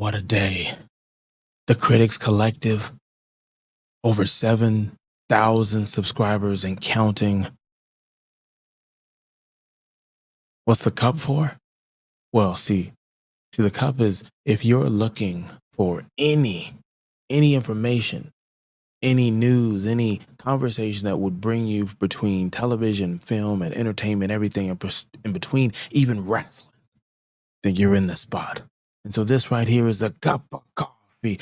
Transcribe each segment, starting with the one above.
What a day. The Critics Collective, over 7,000 subscribers and counting. What's the cup for? Well, see, the cup is if you're looking for any information, any news, any conversation that would bring you between television, film, and entertainment, everything in between, even wrestling, then you're in the spot. And so this right here is a cup of coffee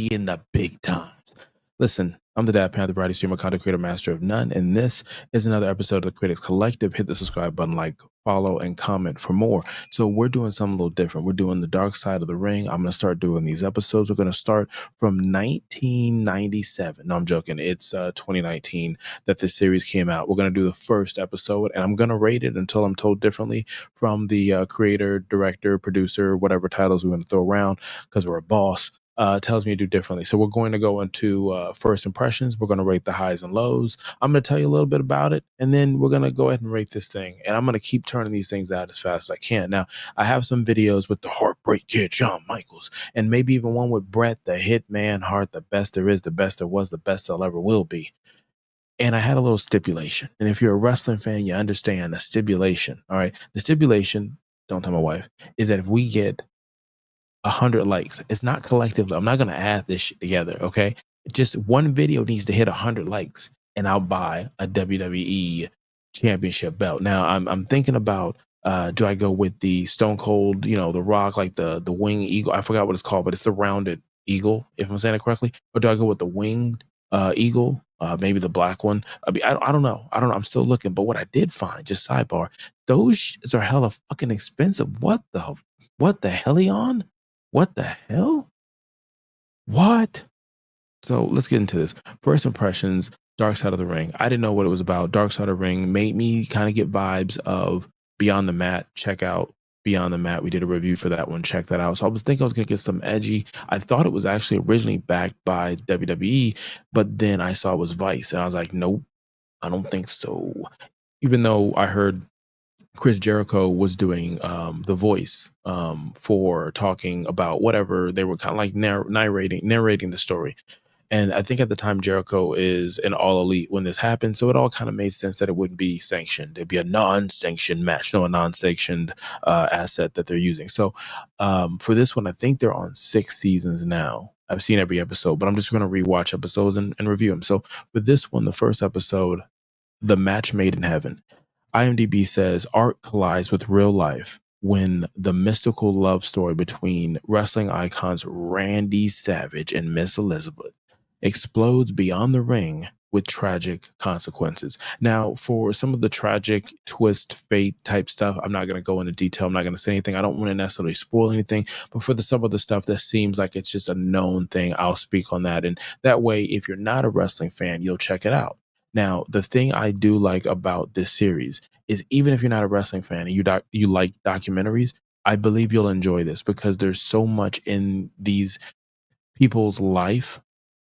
in the big times. Listen, I'm the Dad Panther, variety streamer, content creator, master of none, and this is another episode of the Critics Collective. Hit the subscribe button, like, follow, and comment for more. So we're doing something a little different. We're doing the dark side of the ring. I'm going to start doing these episodes. We're going to start from 1997. No, I'm joking. It's 2019 that this series came out. We're going to do the first episode, and I'm going to rate it until I'm told differently from the creator, director, producer, whatever titles we want to throw around, because we're a boss. Tells me to do differently. So we're going to go into first impressions. We're going to rate the highs and lows. I'm going to tell you a little bit about it, and then we're going to go ahead and rate this thing. And I'm going to keep turning these things out as fast as I can. Now, I have some videos with the Heartbreak Kid, Shawn Michaels, and maybe even one with Bret, the Hitman Hart, the best there is, the best there was, the best there ever will be. And I had a little stipulation. And if you're a wrestling fan, you understand the stipulation. All right. The stipulation, don't tell my wife, is that if we get 100 likes. It's not collective. I'm not going to add this shit together. Okay. Just one video needs to hit 100 likes and I'll buy a WWE championship belt. Now I'm thinking about, do I go with the Stone Cold, the Rock, like the wing eagle? I forgot what it's called, but it's the rounded eagle, if I'm saying it correctly. Or do I go with the winged eagle? Maybe the black one. I mean, I don't know. I'm still looking. But what I did find, just sidebar, those shits are hella fucking expensive. What the hellion? What the hell? What? So let's get into this. First impressions, Dark Side of the Ring. I didn't know what it was about. Dark Side of the Ring made me kind of get vibes of Beyond the Mat. Check out Beyond the Mat. We did a review for that one. Check that out. So I was thinking I was going to get some edgy. I thought it was actually originally backed by WWE, but then I saw it was Vice, and I was like, nope, I don't think so. Even though I heard Chris Jericho was doing the voice for talking about whatever they were kind of like narrating the story. And I think at the time Jericho is an all elite when this happened. So it all kind of made sense that it wouldn't be sanctioned. It'd be a non-sanctioned match, a non-sanctioned asset that they're using. So for this one, I think they're on 6 seasons now. I've seen every episode, but I'm just going to rewatch episodes and review them. So with this one, the first episode, The Match Made in Heaven. IMDb says art collides with real life when the mystical love story between wrestling icons Randy Savage and Miss Elizabeth explodes beyond the ring with tragic consequences. Now, for some of the tragic twist, fate type stuff, I'm not going to go into detail. I'm not going to say anything. I don't want to necessarily spoil anything. But for some of the stuff that seems like it's just a known thing, I'll speak on that. And that way, if you're not a wrestling fan, you'll check it out. Now, the thing I do like about this series is even if you're not a wrestling fan and you like documentaries, I believe you'll enjoy this because there's so much in these people's life,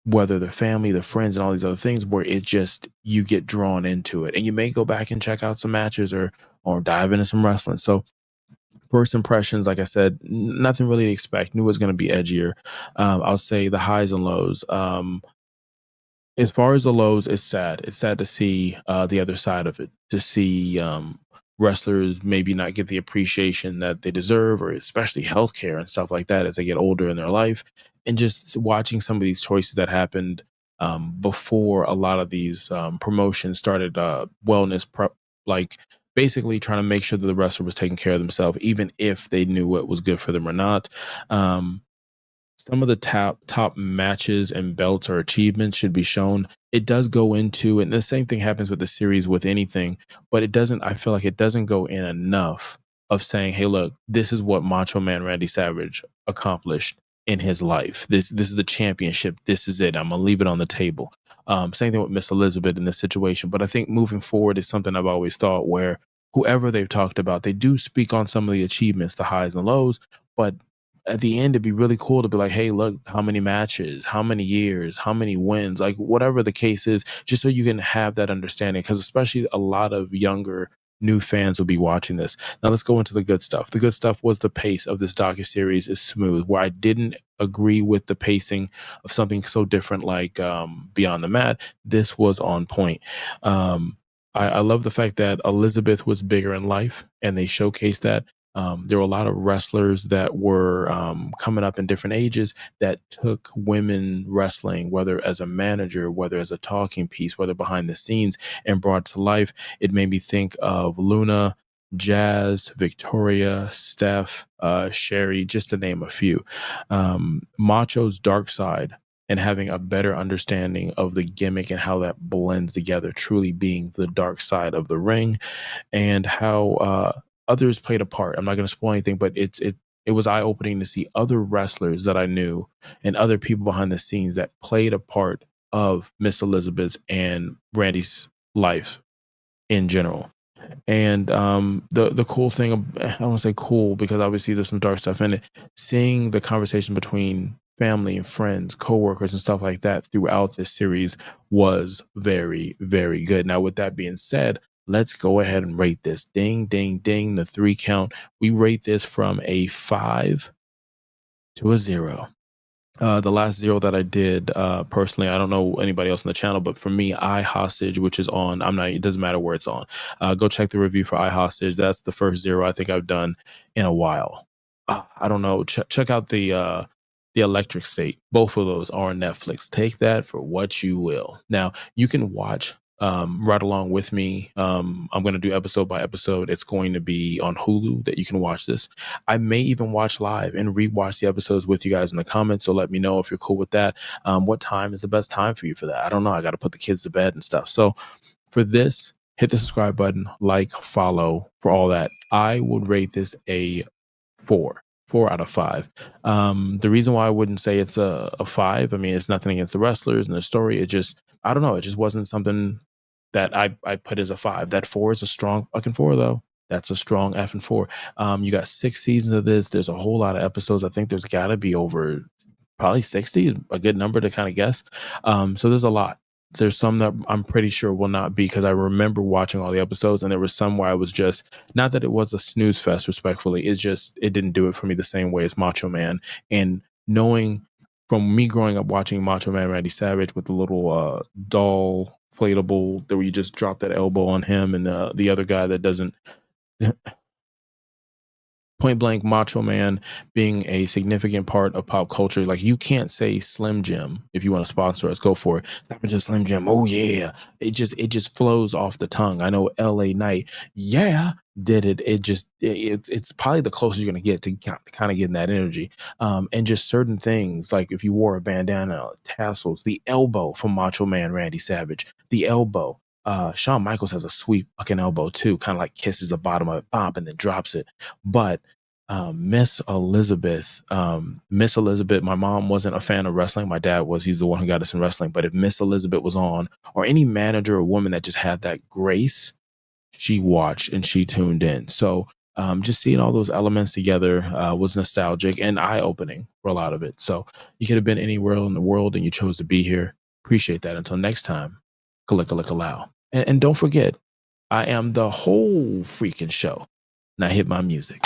whether the family, the friends, and all these other things, where it just you get drawn into it, and you may go back and check out some matches or dive into some wrestling. So first impressions, like I said, nothing really to expect. Knew it was going to be edgier. I'll say the highs and lows. As far as the lows, it's sad. It's sad to see the other side of it, to see wrestlers maybe not get the appreciation that they deserve, or especially healthcare and stuff like that as they get older in their life. And just watching some of these choices that happened before a lot of these promotions started wellness prep, like basically trying to make sure that the wrestler was taking care of themselves, even if they knew what was good for them or not. Some of the top matches and belts or achievements should be shown. It does go into, and the same thing happens with the series with anything, but it doesn't, I feel like it doesn't go in enough of saying, hey, look, this is what Macho Man Randy Savage accomplished in his life. This is the championship. This is it. I'm gonna leave it on the table. Same thing with Miss Elizabeth in this situation. But I think moving forward is something I've always thought, where whoever they've talked about, they do speak on some of the achievements, the highs and the lows, but at the end, it'd be really cool to be like, hey, look, how many matches, how many years, how many wins, like whatever the case is, just so you can have that understanding. Because especially a lot of younger new fans will be watching this. Now let's go into the good stuff. The good stuff was the pace of this docuseries is smooth. Where I didn't agree with the pacing of something so different like Beyond the Mat, this was on point. I love the fact that Elizabeth was bigger in life, and they showcased that. There were a lot of wrestlers that were coming up in different ages that took women wrestling, whether as a manager, whether as a talking piece, whether behind the scenes, and brought to life. It made me think of Luna, Jazz, Victoria, Steph, Sherry, just to name a few. Macho's dark side and having a better understanding of the gimmick and how that blends together, truly being the dark side of the ring, and how others played a part. I'm not going to spoil anything, but it was eye opening to see other wrestlers that I knew and other people behind the scenes that played a part of Miss Elizabeth's and Randy's life in general. And the cool thing, I don't want to say cool because obviously there's some dark stuff in it. Seeing the conversation between family and friends, coworkers, and stuff like that throughout this series was very, very good. Now, with that being said, let's go ahead and rate this. Ding, ding, ding. The 3 count. We rate this from a 5 to a 0. The last 0 that I did personally, I don't know anybody else on the channel, but for me, I Hostage, which is on, it doesn't matter where it's on. Go check the review for I Hostage. That's the first 0 I think I've done in a while. I don't know. Check out the Electric State. Both of those are on Netflix. Take that for what you will. Now you can watch right along with me. I'm going to do episode by episode. It's going to be on Hulu that you can watch this. I may even watch live and rewatch the episodes with you guys in the comments. So let me know if you're cool with that. What time is the best time for you for that? I don't know. I got to put the kids to bed and stuff. So for this, hit the subscribe button, like, follow for all that. I would rate this a 4 out of 5. The reason why I wouldn't say it's a 5, I mean, it's nothing against the wrestlers and the story. It just, I don't know. It just wasn't something that I put as a 5. That 4 is a strong fucking 4 though. That's a strong effing 4. You got 6 seasons of this. There's a whole lot of episodes. I think there's got to be over probably 60, a good number to kind of guess. So there's a lot. There's some that I'm pretty sure will not be, because I remember watching all the episodes, and there was some where I was just, not that it was a snooze fest, respectfully. It's just, it didn't do it for me the same way as Macho Man. And knowing from me growing up watching Macho Man Randy Savage with the little doll inflatable that where you just drop that elbow on him, and the other guy that doesn't, point blank, Macho Man being a significant part of pop culture. Like, you can't say Slim Jim. If you want to sponsor us, go for it. Stop it, just Slim Jim. Oh yeah, it just flows off the tongue. I know LA Knight, yeah, did it. It's probably the closest you're gonna get to kind of getting that energy. And just certain things, like if you wore a bandana, tassels, the elbow from Macho Man Randy Savage, the elbow. Shawn Michaels has a sweet fucking elbow too, kind of like kisses the bottom of it, bump, and then drops it. But Miss Elizabeth, my mom wasn't a fan of wrestling. My dad was. He's the one who got us in wrestling. But if Miss Elizabeth was on, or any manager or woman that just had that grace, she watched and she tuned in. So just seeing all those elements together was nostalgic and eye-opening for a lot of it. So you could have been anywhere in the world and you chose to be here. Appreciate that. Until next time, kalika and don't forget, I am the whole freaking show. Now hit my music.